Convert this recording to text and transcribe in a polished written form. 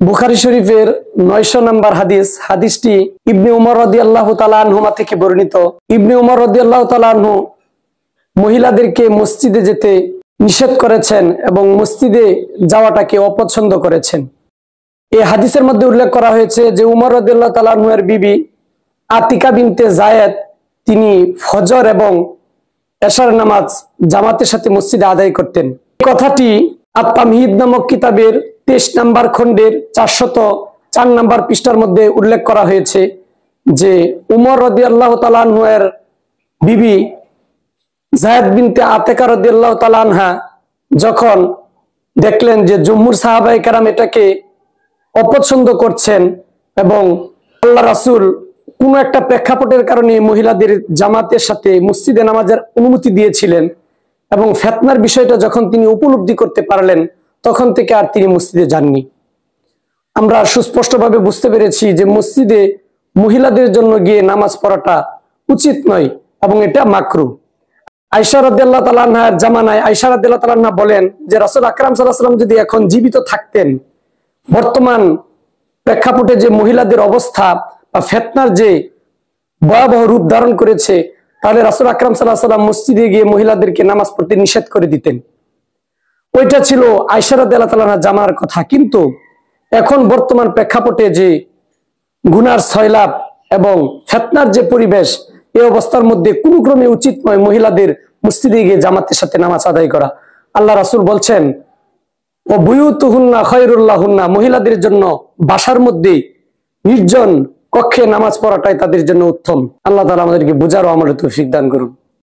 বুখারী শরীফের 900 নম্বর হাদিস। হাদিসটি ইবনে উমর রাদিয়াল্লাহু তাআলা আনহুমা থেকে বর্ণিত। ইবনে উমর রাদিয়াল্লাহু তাআলা আনহু মহিলাদেরকে মসজিদে যেতে নিষেধ করেছেন এবং মসজিদে যাওয়াটাকে অপছন্দ করেছেন। এই হাদিসের মধ্যে উল্লেখ করা হয়েছে যে উমর রাদিয়াল্লাহু তাআলা আনহুর বিবি আতিকা বিনতে যায়েদ তিনি ফজর এবং এশার নামাজ জামাতের সাথে মসজিদে আদায় করতেন। এই কথাটি আত-তামহিদ নামক কিতাবের 23 নম্বর খণ্ডের 404 নম্বর পৃষ্ঠার মধ্যে উল্লেখ করা হয়েছে যে উমর রাদিয়াল্লাহু তাআলা আনহুর বিবি যায়েদ বিনতে আতিকা রাদিয়াল্লাহু তাআলা আনহা যখন দেখলেন যে জুমহুর সাহাবায়ে কেরাম এটাকে অপছন্দ করছেন এবং আল্লাহ রাসূল কোন একটা প্রেক্ষাপটের কারণে মহিলাদের জামাতের সাথে মসজিদে নামাজের অনুমতি দিয়েছিলেন এবং ফিতনার বিষয়টা যখন তিনি উপলব্ধি করতে পারলেন তখন থেকে আর তিনি মসজিদে যাননি। আমরা সুস্পষ্টভাবে বুঝতে পেরেছি যে মসজিদে মহিলাদের জন্য গিয়ে নামাজ পড়াটা উচিত নয় এবং এটা মাকরুহ। আয়েশা রাদিয়াল্লাহু তাআলা আনহার জামানায় আয়েশা রাদিয়াল্লাহু তাআলা আনহা বলেন যে রাসূল আকরাম সাল্লাল্লাহু আলাইহি ওয়াসাল্লাম যদি এখন জীবিত থাকতেন, বর্তমান প্রেক্ষাপটে যে মহিলাদের অবস্থা বা ফিতনার যে ভয়াবহ রূপ ধারণ করেছে, তাহলে রাসূল আকরাম সাল্লাল্লাহু আলাইহি ওয়াসাল্লাম মসজিদে গিয়ে মহিলাদেরকে নামাজ পড়তে নিষেধ করে দিতেন। ওইটা ছিল আয়েশা রাদিয়াল্লাহু তাআলা আনহার জামার কথা। কিন্তু এখন বর্তমান প্রেক্ষাপটে যে গুনার সয়লাব এবং ফিতনার যে পরিবেশ, এই অবস্থার মধ্যে কোনো ক্রমে উচিত নয় মহিলাদের মসজিদে গিয়ে জামাতের সাথে নামাজ আদায় করা। আল্লাহ রাসূল বলছেন ও বুয়ুতুহুন্না খায়রুল লাহুন্না, মহিলাদের জন্য বাসার মধ্যে নির্জন কক্ষে নামাজ পড়াটাই তাদের জন্য উত্তম। আল্লাহ তাআলা আমাদেরকে বুঝার ও আমলের তৌফিক দান করুন।